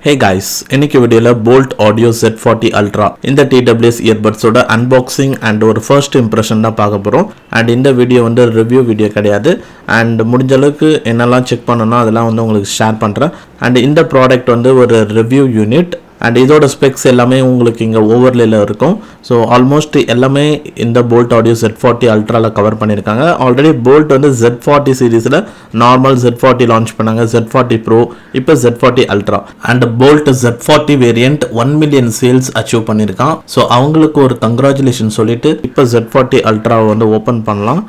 Hey guys, இன்னைக்கு வீடியோல Bolt Audio Z40 Ultra இந்த TWS earbuds ஓட unboxing and ஒரு first impression தான் பார்க்க போறோம். And இந்த வீடியோ வந்து ரிவ்யூ வீடியோ கிடையாது. And முடிஞ்ச அளவுக்கு என்னெல்லாம் செக் பண்ணனும் அதெல்லாம் வந்து உங்களுக்கு ஷேர் பண்றேன். And இந்த ப்ராடக்ட் வந்து ஒரு ரிவ்யூ யூனிட் அண்ட் இதோட ஸ்பெக்ஸ் எல்லாமே உங்களுக்கு இங்கே ஓவர்லேல இருக்கும். ஸோ ஆல்மோஸ்ட் எல்லாமே இந்த போல்ட் ஆடியோ Z40 அல்ட்ராவில் கவர் பண்ணியிருக்காங்க. ஆல்ரெடி போல்ட் வந்து Z40 சீரீஸில் நார்மல் Z40 லான்ச் பண்ணாங்க, Z40 Pro, இப்போ Z40 ultra. And Boult Z40 variant 1 million sales achieve பண்ணியிருக்கான். ஸோ அவங்களுக்கு ஒரு கங்க்ராச்சுலேஷன் சொல்லிட்டு இப்போ Z40 அல்ட்ராவை வந்து ஓப்பன் பண்ணலாம்.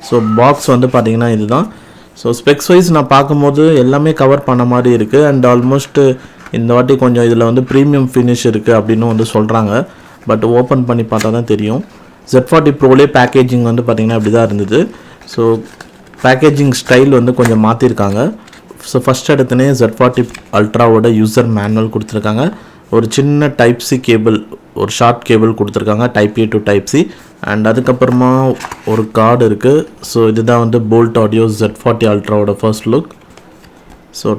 ஸோ பாக்ஸ் வந்து பார்த்தீங்கன்னா இதுதான். ஸோ ஸ்பெக்ஸ் வைஸ் நான் பார்க்கும்போது எல்லாமே கவர் பண்ண மாதிரி இருக்குது. அண்ட் ஆல்மோஸ்ட் இந்த வாட்டி கொஞ்சம் இதில் வந்து ப்ரீமியம் ஃபினிஷ் இருக்குது அப்படின்னு வந்து சொல்கிறாங்க. பட் ஓப்பன் பண்ணி பார்த்தா தான் தெரியும். Z40 ப்ரோலே பேக்கேஜிங் வந்து பார்த்திங்கன்னா இப்படி தான் இருந்தது. ஸோ பேக்கேஜிங் ஸ்டைல் வந்து கொஞ்சம் மாற்றிருக்காங்க. ஸோ ஃபஸ்ட் எடுத்தனே Z40 அல்ட்ராவோட யூசர் மேனுவல் கொடுத்துருக்காங்க. ஒரு சின்ன டைப் சி கேபிள், ஒரு ஷார்ட் கேபிள் கொடுத்துருக்காங்க, type A to type C. And அதுக்கப்புறமா ஒரு கார்டு இருக்குது. ஸோ இதுதான் வந்து போல்ட் ஆடியோ Z40 அல்ட்ராவோட ஃபர்ஸ்ட் லுக். ஸோ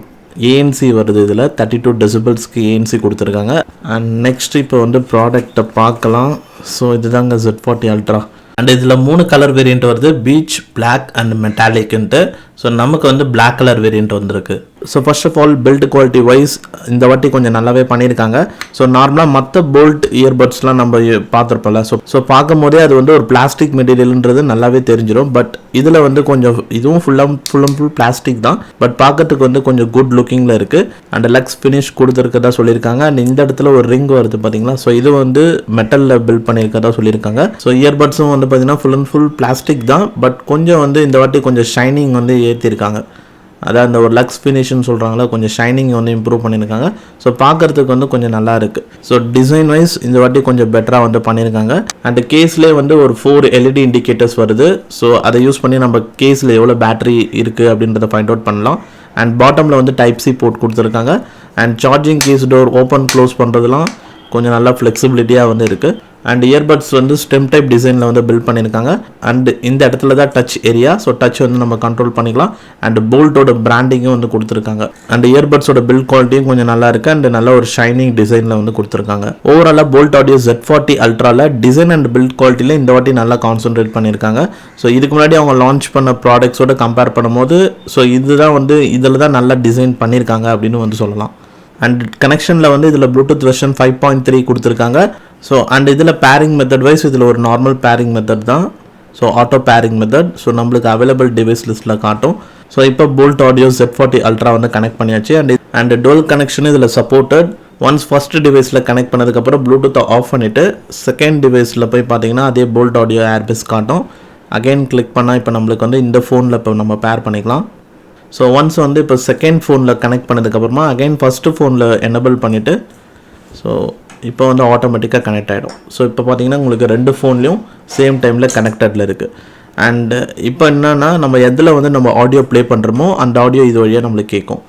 ANC வருது, இதில் 32 டெசிபிள்ஸ்க்கு ANC கொடுத்துருக்காங்க. அண்ட் நெக்ஸ்ட் இப்போ வந்து ப்ராடக்டை பார்க்கலாம். ஸோ இதுதாங்க Z40 அல்ட்ரா. அண்ட் இதில் 3 கலர் வேரியண்ட் வருது, பீச், பிளாக் அண்ட் மெட்டாலிக்ன்ட்டு. ஸோ நமக்கு வந்து பிளாக் கலர் வேரியண்ட் வந்திருக்கு. So first of all build quality wise இந்த வாட்டி கொஞ்சம் நல்லாவே பண்ணியிருக்காங்க. ஸோ நார்மலாக மற்ற போல்ட் இயர்பட்ஸ்லாம் நம்ம பார்த்துருப்போம்ல, ஸோ பார்க்கும் போதே அது வந்து ஒரு பிளாஸ்டிக் மெட்டீரியல்ன்றது நல்லாவே தெரிஞ்சிடும். பட் இதில் வந்து கொஞ்சம் இதுவும் ஃபுல் அண்ட் ஃபுல் பிளாஸ்டிக் தான். பட் பார்க்கறதுக்கு வந்து கொஞ்சம் குட் லுக்கிங்கில் இருக்குது. அண்ட் லக்ஸ் ஃபினிஷ் கொடுத்துருக்கதா சொல்லியிருக்காங்க. அண்ட் இந்த இடத்துல ஒரு ரிங் வருது பார்த்தீங்களா, ஸோ இது வந்து மெட்டலில் பில்ட் பண்ணியிருக்கதா சொல்லியிருக்காங்க. ஸோ இயர்பட்ஸும் வந்து பார்த்தீங்கன்னா ஃபுல் அண்ட் ஃபுல் பிளாஸ்டிக் தான். பட் கொஞ்சம் வந்து இந்த வாட்டி கொஞ்சம் ஷைனிங் வந்து ஏற்றிருக்காங்க. அதான் அந்த ஒரு லக்ஸ் ஃபினிஷ்னு சொல்கிறாங்களா, கொஞ்சம் ஷைனிங் வந்து இம்ப்ரூவ் பண்ணியிருக்காங்க. ஸோ பார்க்குறதுக்கு வந்து கொஞ்சம் நல்லா இருக்குது. ஸோ டிசைன் வைஸ் இந்த வாட்டி கொஞ்சம் பெட்டராக வந்து பண்ணியிருக்காங்க. அண்ட் கேஸ்லேயே வந்து ஒரு 4 LED இண்டிகேட்டர்ஸ் வருது. ஸோ அதை யூஸ் பண்ணி நம்ம கேஸில் எவ்வளோ பேட்டரி இருக்குது அப்படின்றத ஃபைண்ட் அவுட் பண்ணலாம். அண்ட் பாட்டமில் வந்து டைப் சி போர்ட் கொடுத்துருக்காங்க. And charging case door open close பண்ணுறதுலாம் கொஞ்சம் நல்லா ஃப்ளெக்சிபிலிட்டியாக வந்து இருக்குது. அண்ட் இயர்பட்ஸ் வந்து ஸ்டெம் டைப் டிசைனில் வந்து பில்ட் பண்ணியிருக்காங்க. அண்ட் இந்த இடத்துல தான் டச் ஏரியா. ஸோ டச் வந்து நம்ம கண்ட்ரோல் பண்ணிக்கலாம். அண்ட் போல்ட்டோட பிராண்டிங்கும் வந்து கொடுத்துருக்காங்க. அண்ட் இயர்பட்ஸோட பில்ட் குவாலிட்டியும் கொஞ்சம் நல்லா இருக்குது. அண்ட் நல்ல ஒரு ஷைனிங் டிசைனில் வந்து கொடுத்துருக்காங்க. ஓவராலாக போல்ட் ஆடியோ Z40 அல்ட்ராவில் டிசைன் அண்ட் பில்ட் குவாலிட்டியில் இந்த வாட்டி நல்லா கான்சென்ட்ரேட் பண்ணியிருக்காங்க. ஸோ இதுக்கு முன்னாடி அவங்க லான்ச் பண்ண ப்ராடக்ட்ஸோட கம்பேர் பண்ணும்போது ஸோ இதுதான் வந்து இதில் தான் நல்லா டிசைன் பண்ணியிருக்காங்க அப்படின்னு வந்து சொல்லலாம். அண்ட் கனெக்ஷனில் வந்து இதில் ப்ளூடூத் வெர்ஷன் 5.3 கொடுத்துருக்காங்க. ஸோ அண்ட் இதில் பேரிங் மெத்தட் வைஸ் இதில் ஒரு நார்மல் பேரிங் மெத்தட் தான். So auto pairing method. So நம்மளுக்கு அவைலபிள் டிவைஸ் லிஸ்ட்டில் காட்டும். ஸோ இப்போ போல்ட் ஆடியோ Z40 அல்ட்ரா வந்து கனெக்ட் பண்ணியாச்சு. அண்ட் டுவல் கனெக்ஷன் இதில் சப்போர்ட்டட். ஒன்ஸ் ஃபஸ்ட் டிவைஸில் கனெக்ட் பண்ணதுக்கப்புறம் ப்ளூடூத்தை ஆஃப் பண்ணிவிட்டு செகண்ட் டிவைஸில் போய் பார்த்தீங்கன்னா அதே போல்ட் ஆடியோ ஏர்பஸ் காட்டும். அகைன் கிளிக் பண்ணால் இப்போ நம்மளுக்கு வந்து இந்த ஃபோனில் இப்போ நம்ம பேர் பண்ணிக்கலாம். ஸோ ஒன்ஸ் வந்து இப்போ செகண்ட் ஃபோனில் கனெக்ட் பண்ணதுக்கப்புறமா அகைன் ஃபஸ்ட்டு ஃபோனில் எனபிள் பண்ணிவிட்டு ஸோ இப்போ வந்து ஆட்டோமேட்டிக்காக கனெக்ட் ஆகிடும். ஸோ இப்போ பார்த்தீங்கன்னா உங்களுக்கு 2 ஃபோன்லேயும் சேம் டைமில் கனெக்டடில் இருக்குது. அண்டு இப்போ என்னென்னா நம்ம எதில் வந்து நம்ம ஆடியோ ப்ளே பண்ணுறோமோ அந்த ஆடியோ இது வழியாக நம்மளுக்கு கேட்கும்.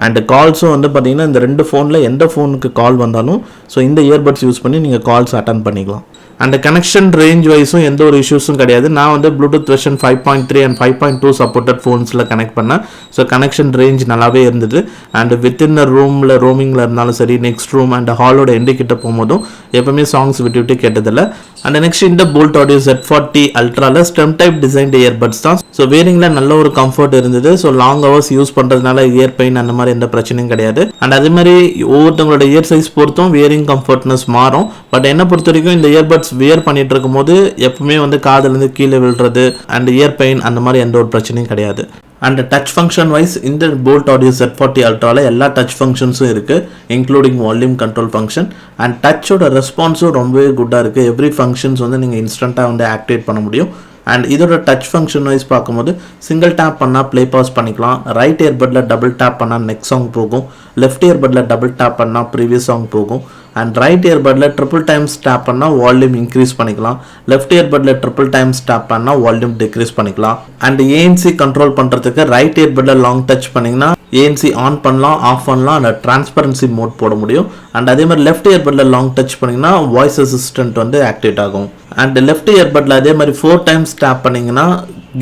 அண்டு கால்ஸும் வந்து பார்த்திங்கன்னா இந்த 2 ஃபோனில் எந்த ஃபோனுக்கு கால் வந்தாலும் ஸோ இந்த இயர்பட்ஸ் யூஸ் பண்ணி நீங்கள் கால்ஸ் அட்டன் பண்ணிக்கலாம். அண்ட் கனெக்ஷன் ரேஞ்ச் வைஸும் எந்த ஒரு இஷ்யூஸும் கிடையாது. நான் வந்து ப்ளூடூத் வெர்ஷன் 5.3 அண்ட் 5.2 சப்போர்ட்டட் ஃபோன்ஸில் கனெக்ட் பண்ணேன். ஸோ கனெக்ஷன் ரேஞ்ச் நல்லாவே இருந்தது. அண்ட் வித்தின் ரூமில் ரோமிங்கில் இருந்தாலும் சரி, நெக்ஸ்ட் ரூம் அண்ட் ஹாலோட எண்டு கிட்ட போகும்போதும் எப்பவுமே சாங்ஸ் விட்டு கேட்டதில்லை. அண்ட் நெக்ஸ்ட் இந்த போல்ட் ஆடியோ Z40 அல்ட்ராவில் ஸ்டெம் டைப் டிசைன்ட் இயர்பட்ஸ் தான். ஸோ வேரிங்கில் நல்ல ஒரு கம்ஃபர்ட் இருந்தது. ஸோ லாங் ஹவர்ஸ் யூஸ் பண்ணுறதுனால இயர் பெயின் அந்த மாதிரி எந்த பிரச்சனையும் கிடையாது. அண்ட் அதே மாதிரி ஒவ்வொருத்தவங்களோட இயர் சைஸ் பொறுத்தும் வியரிங் கம்ஃபர்ட்னஸ் மாறும். பட் என்னை பொறுத்த வரைக்கும் இந்த இயர்பட்ஸ் வியர் பண்ணிட்டு இருக்கும் போது எப்பவுமே வந்து காதுலேருந்து கீழே விழுறது அண்ட் இயர் பெயின் அந்த மாதிரி எந்த ஒரு பிரச்சனையும் கிடையாது. அண்ட் டச் ஃபங்க்ஷன் வைஸ் இந்த போல்ட் ஆடியோ Z40 அல்ட்ராவில் எல்லா டச் ஃபங்க்ஷன்ஸும் இருக்குது, including volume control function. And டச்சோட ரெஸ்பான்ஸும் ரொம்பவே குட்டாக இருக்குது. எவ்ரி ஃபங்க்ஷன்ஸ் வந்து நீங்கள் இன்ஸ்டண்ட்டாக வந்து ஆக்டிவேட் பண்ண முடியும். அண்ட் இதோட டச் ஃபங்க்ஷன் வைஸ் பார்க்கும்போது சிங்கிள் டேப் பண்ணால் ப்ளே பாஸ் பண்ணிக்கலாம். ரைட் இயர்பட்டில் டபுள் டேப் பண்ணால் நெக்ஸ்ட் சாங் போகும். லெஃப்ட் இயர்பட்டில் டபுள் டேப் பண்ணால் ப்ரீவியஸ் சாங் போகும். அண்ட் ரைட் இயர்பட்டில் ட்ரிபிள் டைம்ஸ் டேப் பண்ணால் வால்யூம் இன்க்ரீஸ் பண்ணிக்கலாம். லெஃப்ட் இயர்பட்டில் ட்ரிபிள் டைம்ஸ் டேப் பண்ணால் வால்யூம் டிக்ரீஸ் பண்ணிக்கலாம். அண்ட் ANC கண்ட்ரோல் பண்ணுறதுக்கு ரைட் இயர்பட்டில் லாங் டச் பண்ணிங்கன்னா ANC ஆன் பண்ணலாம், ஆஃப் பண்ணலாம். அண்ட் டிரான்ஸ்பரன்சி மோட் போட முடியும். அண்ட் அதே மாதிரி லெஃப்ட் இயர்பட்டில் லாங் டச் பண்ணிங்கன்னா வாய்ஸ் அசிஸ்டன்ட் வந்து ஆக்டிவேட் ஆகும். அண்ட் லெஃப்ட் இயர்பட்டில் அதே மாதிரி 4 டைம்ஸ் டேப் பண்ணிங்கன்னா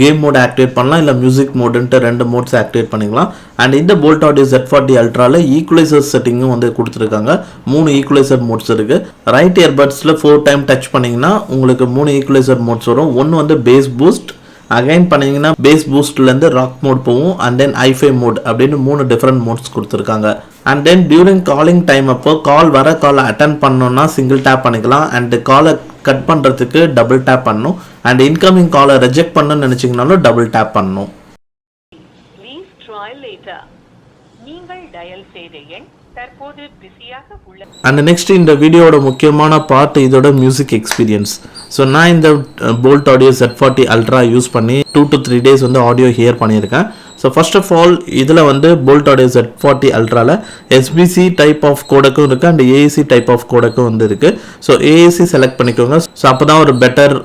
கேம் மோட் ஆக்டிவேட் பண்ணலாம், இல்லை மியூசிக் மோடுன்ட்டு 2 மோட்ஸ் ஆக்டிவேட் பண்ணிக்கலாம். அண்ட் இந்த போல்ட் ஆடியோ Z40 அல்ட்ராவில் ஈக்குவலைசர் செட்டிங்கும் வந்து கொடுத்துருக்காங்க. 3 ஈக்குவலைசர் மோட்ஸ் இருக்குது. ரைட் இயர்பட்ஸில் 4 டைம் டச் பண்ணிங்கன்னா உங்களுக்கு 3 ஈக்குவலைசர் மோட்ஸ் வரும். ஒன்று வந்து பேஸ் பூஸ்ட், அகைன் பண்ணிங்கன்னா பேஸ் பூஸ்ட்லேருந்து ராக் மோட் போகும், அண்ட் தென் ஐஃபை மோட் அப்படின்னு 3 டிஃப்ரெண்ட் மோட்ஸ் கொடுத்துருக்காங்க. And then during calling time அப்போ காலை அட்டன் பண்ணோன்னா சிங்கிள் டேப் பண்ணிக்கலாம், அண்ட் காலை கட் பண்ணுறதுக்கு டபுள் டேப் பண்ணணும், அண்ட் இன்கமிங் காலை ரிஜெக்ட் பண்ணணும்னு நினச்சிங்கனாலும் டபுள் டேப் பண்ணணும். அண்ட் நெக்ஸ்ட் இந்த வீடியோட முக்கியமான பார்ட் இதோட மியூசிக் எக்ஸ்பீரியன்ஸ். ஸோ நான் இந்த Boult audio Z40 ultra use பண்ணி 2 to 3 days வந்து ஆடியோ ஹியர் பண்ணியிருக்கேன். ஸோ ஃபர்ஸ்ட் ஆஃப் ஆல் இதில் வந்து போல்ட் ஆடியோ Z40 அல்ட்ராவில் SBC டைப் ஆஃப் கோடக்கும் இருக்குது, அண்ட் AAC டைப் ஆஃப் கோடக்கும் வந்து இருக்குது. ஸோ AAC செலக்ட் பண்ணிக்கோங்க. ஸோ அப்போ தான் ஒரு பெட்டர்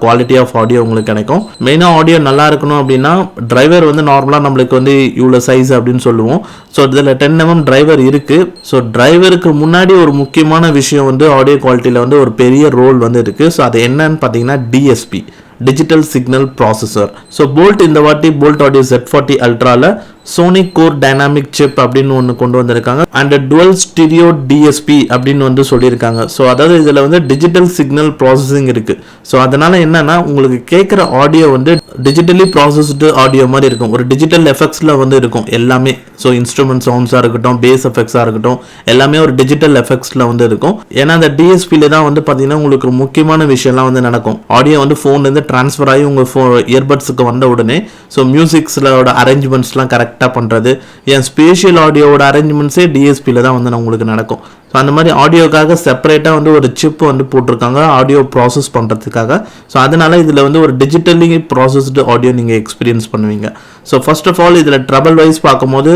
குவாலிட்டி ஆஃப் ஆடியோ உங்களுக்கு கிடைக்கும். மெயினாக ஆடியோ நல்லா இருக்கணும் அப்படின்னா டிரைவர் வந்து நார்மலாக நம்மளுக்கு வந்து இவ்வளோ சைஸ் அப்படின்னு சொல்லுவோம். ஸோ இதில் 10 mm டிரைவர் இருக்குது. ஸோ டிரைவருக்கு முன்னாடி ஒரு முக்கியமான விஷயம் வந்து ஆடியோ குவாலிட்டியில் வந்து ஒரு பெரிய ரோல் வந்து இருக்குது. ஸோ அது என்னன்னு பார்த்தீங்கன்னா DSP, digital signal processor. So Boult இந்த வாட்டி போல்ட் ஆடியோ Z40 அல்ட்ராவில் சோனிக் கோர் டைனாமிக் சிப் அப்படின்னு ஒன்று கொண்டு வந்திருக்காங்க, அண்ட் டுவல் ஸ்டீரியோ DSP அப்படின்னு வந்து சொல்லியிருக்காங்க. ஸோ அதாவது இதில் வந்து டிஜிட்டல் சிக்னல் ப்ராசஸிங் இருக்குது. ஸோ அதனால் என்னென்னா உங்களுக்கு கேட்குற ஆடியோ வந்து டிஜிட்டலி ப்ராசஸ்டு ஆடியோ மாதிரி இருக்கும், ஒரு டிஜிட்டல் எஃபெக்ட்ஸில் வந்து இருக்கும் எல்லாமே. ஸோ இன்ஸ்ட்ருமெண்ட் சவுண்ட்ஸாக இருக்கட்டும், பேஸ் எஃபெக்ட்ஸாக இருக்கட்டும், எல்லாமே ஒரு டிஜிட்டல் எஃபெக்ட்ஸில் வந்து இருக்கும். ஏன்னா அந்த DSPயில் தான் வந்து பார்த்தீங்கன்னா உங்களுக்கு முக்கியமான விஷயம்லாம் வந்து நடக்கும். ஆடியோ வந்து ஃபோன்லேருந்து ட்ரான்ஸ்ஃபர் ஆகி உங்கள் இயர்பட்ஸுக்கு வந்த உடனே ஸோ மியூசிக்ஸோட அரேஞ்ச்மெண்ட்ஸ்லாம் கரெக்டாக பண்ணுறது, என் ஸ்பேஷியல் ஆடியோவோட அரேஞ்ச்மெண்ட்ஸே DSPயில் தான் வந்து உங்களுக்கு நடக்கும். ஸோ அந்த மாதிரி ஆடியோக்காக செப்பரேட்டாக வந்து ஒரு சிப் வந்து போட்டிருக்காங்க ஆடியோ ப்ராசஸ் பண்ணுறதுக்காக. ஸோ அதனால் இதில் வந்து ஒரு டிஜிட்டலி ப்ராசஸ்டு ஆடியோ நீங்கள் எக்ஸ்பீரியன்ஸ் பண்ணுவீங்க. ஸோ ஃபர்ஸ்ட் ஆஃப் ஆல் இதில் ட்ரபிள் வைஸ் பார்க்கும்போது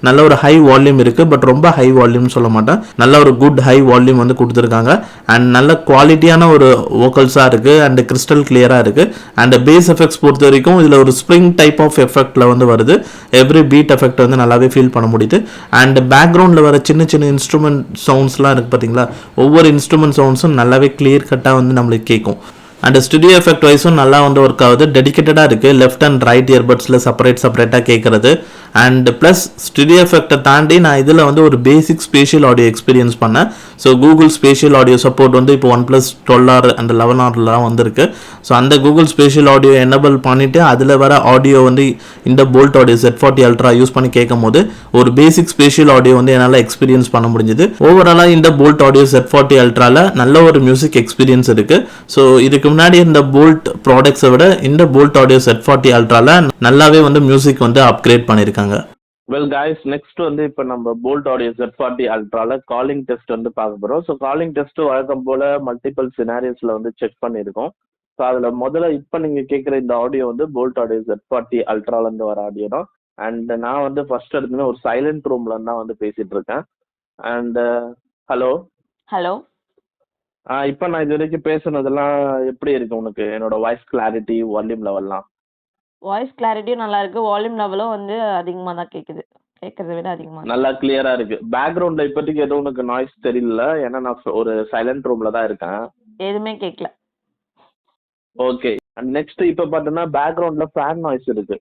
நல்ல ஒரு ஹை வால்யூம் இருக்குது, பட் ரொம்ப ஹை வால்யூம் சொல்ல மாட்டேன், நல்ல ஒரு குட் ஹை வால்யூம் வந்து கொடுத்துருக்காங்க. அண்ட் நல்ல குவாலிட்டியான ஒரு வோக்கல்ஸாக இருக்குது, அண்ட் கிறிஸ்டல் கிளியராக இருக்குது. அண்ட் பேஸ் எஃபெக்ட்ஸ் பொறுத்த வரைக்கும் இதில் ஒரு ஸ்ப்ரிங் டைப் ஆஃப் எஃபெக்டில் வந்து வருது. எவ்ரி பீட் எஃபெக்ட் வந்து நல்லாவே ஃபீல் பண்ண முடியுது. அண்ட் பேக்ரவுண்டில் வர சின்ன சின்ன இன்ஸ்ட்ருமெண்ட் சவுண்ட்ஸ்லாம் இருக்குது பார்த்தீங்களா, ஒவ்வொரு இன்ஸ்ட்ருமெண்ட் சவுண்ட்ஸும் நல்லாவே கிளியர் கட்டாக வந்து நம்மளுக்கு கேட்கும். அண்ட் ஸ்டுடியோ எஃபெக்ட் வைஸும் நல்லா வந்து ஒர்க் ஆகுது, டெடிக்கேட்டடாக இருக்குது. லெஃப்ட் அண்ட் ரைட் இயர்பட்ஸில் செப்பரேட்டாக கேட்குறது. அண்ட் ப்ளஸ் ஸ்டுடியோ எஃபெக்டை தாண்டி நான் இதில் வந்து ஒரு பேசிக் ஸ்பேஷியல் ஆடியோ எக்ஸ்பீரியன்ஸ் பண்ணேன். So Google spatial audio support வந்து இப்போ OnePlus 12R அண்ட் 11Rலாம் வந்திருக்கு. ஸோ அந்த கூகுள் ஸ்பேஷியல் ஆடியோ எனபிள் பண்ணிவிட்டு அதில் வர ஆடியோ வந்து இந்த Boult audio Z40 ultra use பண்ணி கேட்கும் போது ஒரு பேசிக் ஸ்பேஷியல் ஆடியோ வந்து என்னால் எக்ஸ்பீரியன்ஸ் பண்ண முடிஞ்சுது. ஓவராலாக இந்த போல்ட் ஆடியோ Z40 அல்ட்ராவில் நல்ல ஒரு மியூசிக் எக்ஸ்பீரியன்ஸ் இருக்குது. ஸோ இதுக்கு முன்னாடி இந்த போல்ட் ப்ராடக்ட்ஸை விட இந்த போல்ட் ஆடியோ Z40 அல்ட்ராவில் நல்லாவே வந்து மியூசிக் வந்து அப்கிரேட் பண்ணியிருக்காங்க. வெல் காய்ஸ், நெக்ஸ்ட் வந்து இப்போ நம்ம போல்ட் ஆடியோ Z40 அல்ட்ரால காலிங் டெஸ்ட் வந்து பார்க்க போகிறோம். ஸோ காலிங் டெஸ்ட் வழக்கம் போல் மல்டிபிள் சினாரியோஸில் வந்து செக் பண்ணியிருக்கோம். ஸோ அதில் முதல்ல இப்போ நீங்கள் கேட்குற இந்த ஆடியோ வந்து போல்ட் ஆடியோ Z40 அல்ட்ராலேருந்து வர ஆடியோ தான். அண்ட் நான் வந்து ஃபர்ஸ்ட் எடுத்துன்னு ஒரு சைலண்ட் ரூம்ல தான் வந்து பேசிட்டு இருக்கேன். அண்ட் ஹலோ இப்போ நான் இது வரைக்கும் பேசுனதெல்லாம் எப்படி இருக்கு உனக்கு? என்னோட வாய்ஸ் கிளாரிட்டி, வால்யூம் லெவல்லாம்? வாய்ஸ் கிளாரிட்டியும் நல்லா இருக்கு, வால்யூம் லெவலும் வந்து அதிகமாக தான் கேட்குது, கேட்கறத விட அதிகமாக நல்லா கிளியரா இருக்கு. பேக்ரவுண்ட்ல இப்போதைக்கு எதுவும் உனக்கு நாய்ஸ் தெரியல? ஏன்னா நான் ஒரு சைலண்ட் ரூம்ல தான் இருக்கேன். எதுவுமே கேட்கல. ஓகே. அண்ட் நெக்ஸ்ட் இப்போ பார்த்தோன்னா பேக்ரவுண்ட்ல ஃபேன் நாய்ஸ் இருக்கு.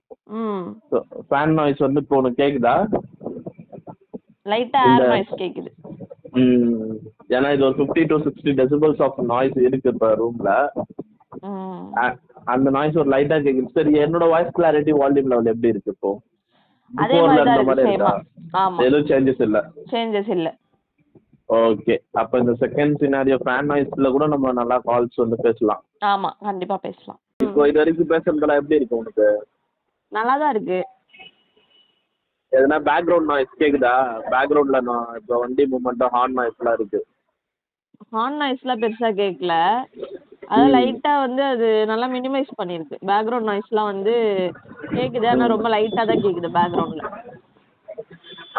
ஃபேன் நாய்ஸ் வந்து இப்போ உனக்கு கேக்குதா? லைட்டா ஏர் நாய்ஸ் கேக்குது. ஏன்னா இது ஒரு 50 to 60 டெசிபல்ஸ் ஆஃப் நாய்ஸ் இருக்கு இப்போ ரூம்ல. அந்த நாய்ஸ் ஒரு லைட்டா கேக்குது. சரி, என்னோட வாய்ஸ் கிளாரிட்டி, வால்யூம் லெவல் எப்படி இருக்கு இப்போ? அதே மாதிரி தான் இருக்கு. ஆமா, எதுவும் சேஞ்சஸ் இல்ல. ஓகே. அப்ப இந்த செகண்ட் சினாரியோ ஃபேன் நாய்ஸ்ல கூட நம்ம நல்லா கால்ஸ் வந்து பேசலாம். ஆமா, கண்டிப்பா பேசலாம். இப்போ இது வரைக்கும் பேசுறதுலாம் எப்படி இருக்கு உனக்கு? நல்லா தான் இருக்கு. எதனா பேக்ரவுண்ட் நாய்ஸ் கேக்குதா? பேக்ரவுண்ட்ல இப்போ வண்டி மூவ்மெண்ட், ஹார்ன் நாய்ஸ்லாம் இருக்கு. ஹார்ன் நாய்ஸ்லாம் பெருசா கேட்கல, அது லைட்டா வந்து அது நல்லா மினிமைஸ் பண்ணிருக்கு. பேக்ரவுண்ட் நாய்ஸ்லாம் வந்து கேக்குது, ஆனா ரொம்ப லைட்டா தான் கேக்குது பேக்ரவுண்ட்ல.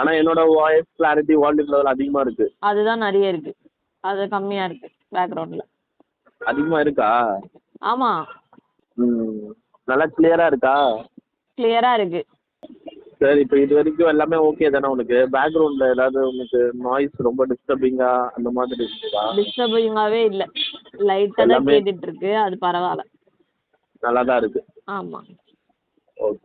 ஆனா என்னோட வாய்ஸ் கிளாரிட்டி, வால்யூம் லெவல் அதிகமா இருக்கு. அதுதான் நிறைய இருக்கு, அது கம்மியா இருக்கு பேக்ரவுண்ட்ல. அதிகமா இருக்கா? ஆமா. நல்லா கிளியரா இருக்கா? கிளியரா இருக்கு. சரி, இப்போ இது வரைக்கும் எல்லாமே ஓகே தானே உனக்கு? பேக்ரவுண்ட்ல ஏதாவது உனக்கு நாய்ஸ் ரொம்ப டிஸ்டர்பிங்கா அந்த மாதிரி இருக்குதா? டிஸ்டர்பிங்காவே இல்ல, லைட்டா தான் கேட்டுட்டு இருக்கு, அது பரவாயில்ல, நல்லா தான் இருக்கு. ஆமா. ஓகே.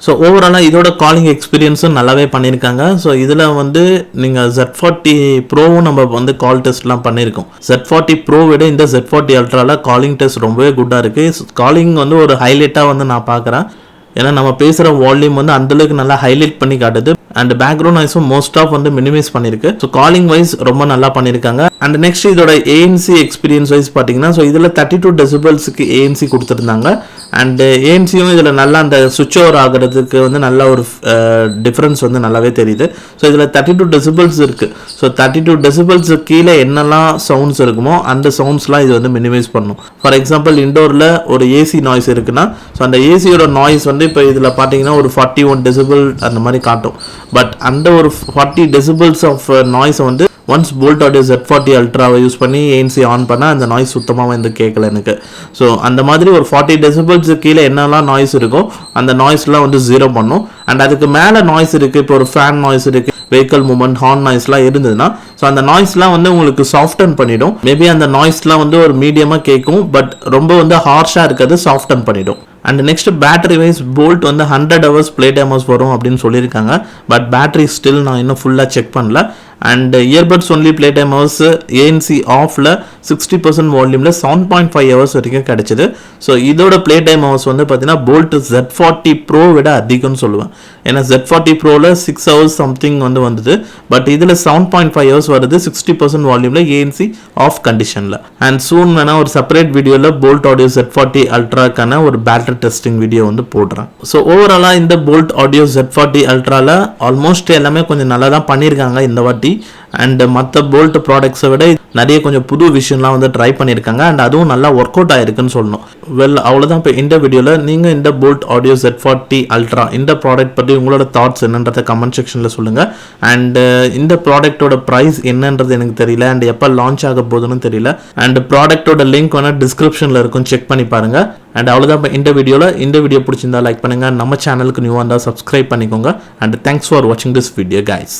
ஸோ ஓவராலாக இதோட காலிங் எக்ஸ்பீரியன்ஸும் நல்லாவே பண்ணியிருக்காங்க. ஸோ இதில் வந்து நீங்கள் Z40 ப்ரோவும் நம்ம வந்து கால் டெஸ்ட்லாம் பண்ணியிருக்கோம். Z40 ப்ரோ விட இந்த Z40 அல்ட்ராவில் காலிங் டெஸ்ட் ரொம்பவே குட்டாக இருக்குது. காலிங் வந்து ஒரு ஹைலைட்டாக வந்து நான் பார்க்குறேன். ஏன்னா நம்ம பேசுகிற வால்யூம் வந்து அந்தளவுக்கு நல்லா ஹைலைட் பண்ணி காட்டுது. அண்ட் பேக்ரவுண்ட் நாய்ஸும் மோஸ்ட் ஆஃப் வந்து மினிமைஸ் பண்ணியிருக்கு. ஸோ காலிங் வைஸ் ரொம்ப நல்லா பண்ணியிருக்காங்க. அண்ட் நெக்ஸ்ட் இதோட ஏஎன்சி எக்ஸ்பீரியன்ஸ் வைஸ் பார்த்தீங்கன்னா, ஸோ இதில் 32 டெசிபல்ஸுக்கு ஏஎன்சி கொடுத்துருந்தாங்க. அண்ட் ஏஎன்சியும் இதில் நல்லா அந்த சுவிட்ச் ஓவர் ஆகிறதுக்கு வந்து நல்ல ஒரு டிஃப்ரென்ஸ் வந்து நல்லாவே தெரியுது. ஸோ இதில் 32 டெசிபல்ஸ் இருக்குது. ஸோ 32 டெசிபல்ஸ் கீழே என்னெல்லாம் சவுண்ட்ஸ் இருக்குமோ அந்த சவுண்ட்ஸ்லாம் இது வந்து மினிமைஸ் பண்ணும். ஃபார் எக்ஸாம்பிள் இண்டோரில் ஒரு ஏசி நாய்ஸ் இருக்குன்னா, ஸோ அந்த ஏசியோட நாய்ஸ் வந்து இப்போ இதில் பார்த்தீங்கன்னா ஒரு 41 டெசிபல் அந்த மாதிரி காட்டும். பட் அந்த ஒரு 40 டெசிபல்ஸ் ஆஃப் நாய்ஸை வந்து ஒன்ஸ் போல்ட் ஆடியோ Z40 அல்ட்ராவை யூஸ் பண்ணி ஏஎன்சி ஆன் பண்ணால் அந்த நாய்ஸ் சுத்தமாக வந்து கேட்கல எனக்கு. ஸோ அந்த மாதிரி ஒரு 40 டெசிபல்ஸ் கீழே என்னெல்லாம் நாய்ஸ் இருக்கோ அந்த நாய்ஸ்லாம் வந்து 0 பண்ணும். அண்ட் அதுக்கு மேலே நாய்ஸ் இருக்குது. இப்போ ஒரு ஃபேன் நாய்ஸ் இருக்குது, வெஹிக்கல் மூவ்மெண்ட், ஹார்ன் நாய்ஸ்லாம் இருந்ததுன்னா ஸோ அந்த நாய்ஸ்லாம் வந்து உங்களுக்கு சாஃப்டன் பண்ணிடும். மேபி அந்த நாய்ஸ்லாம் வந்து ஒரு மீடியமாக கேட்கும், பட் ரொம்ப வந்து ஹார்ஷாக இருக்காது, சாஃப்டன் பண்ணிடும். And next battery wise Boult வந்து 100 hours ப்ளே டைம் வரும் அப்படின்னு சொல்லியிருக்காங்க. பட் பேட்டரி ஸ்டில் நான் இன்னும் ஃபுல்லாக செக் பண்ணல. And earbuds only play time hours ANC ஆஃபில் 60% வால்யூமில் 7.5 hours வரைக்கும் கிடச்சிது. ஸோ இதோட ப்ளே டைம் ஹவர்ஸ் வந்து பார்த்தீங்கன்னா போல்ட் Z40 ப்ரோ விட அதிகம்னு சொல்லுவேன். ஏன்னா Z40 ப்ரோவில் 6 hours சம்திங் வந்து வந்தது. பட் இதில் 7.5 hours வருது 60% வால்யூமில் ஏஎன்சி ஆஃப் கண்டிஷனில். அண்ட் சூன் வேணால் ஒரு செப்பரேட் வீடியோவில் போல்ட் ஆடியோ Z40 அல்ட்ராக்கான ஒரு பேட்டரி டெஸ்டிங் வீடியோ வந்து போடுறேன். ஸோ ஓவராலாக இந்த போல்ட் ஆடியோ Z40 அல்ட்ராவில் ஆல்மோஸ்ட் எல்லாமே கொஞ்சம் நல்லா தான் பண்ணியிருக்காங்க இந்த வாட்டி. அண்ட் மற்ற போல்ட் ப்ராடக்ட்ஸை விட நிறைய கொஞ்சம் புது விஷயம்லாம் வந்து ட்ரை பண்ணியிருக்காங்க. அண்ட் அதுவும் நல்லா ஒர்க் அவுட் ஆயிருக்குன்னு சொல்லணும். அவ்வளோதான் இப்போ இந்த வீடியோவில். நீங்கள் இந்த போல்ட் ஆடியோ Z40 அல்ட்ரா இந்த ப்ராடக்ட் பற்றி உங்களோட தாட்ஸ் என்னன்றதை கமெண்ட் செக்ஷனில் சொல்லுங்கள். அண்ட் இந்த ப்ராடக்ட்டோட ப்ரைஸ் என்னன்றது எனக்கு தெரியல. அண்ட் எப்போ லான்ச் ஆக போகுதுன்னு தெரியல. அண்ட் ப்ராடக்ட்டோட லிங்க் வேணால் டிஸ்கிரிப்ஷனில் இருக்கும், செக் பண்ணி பாருங்கள். அண்ட் அவ்வளோதான் இப்போ இந்த வீடியோவில். இந்த வீடியோ பிடிச்சிருந்தா லைக் பண்ணுங்கள். நம்ம சேனலுக்கு நியூவாக இருந்தால் சப்ஸ்கிரைப் பண்ணிக்கோங்க. அண்ட் தேங்க்ஸ் ஃபார் வாட்சிங் திஸ் வீடியோ கைஸ்.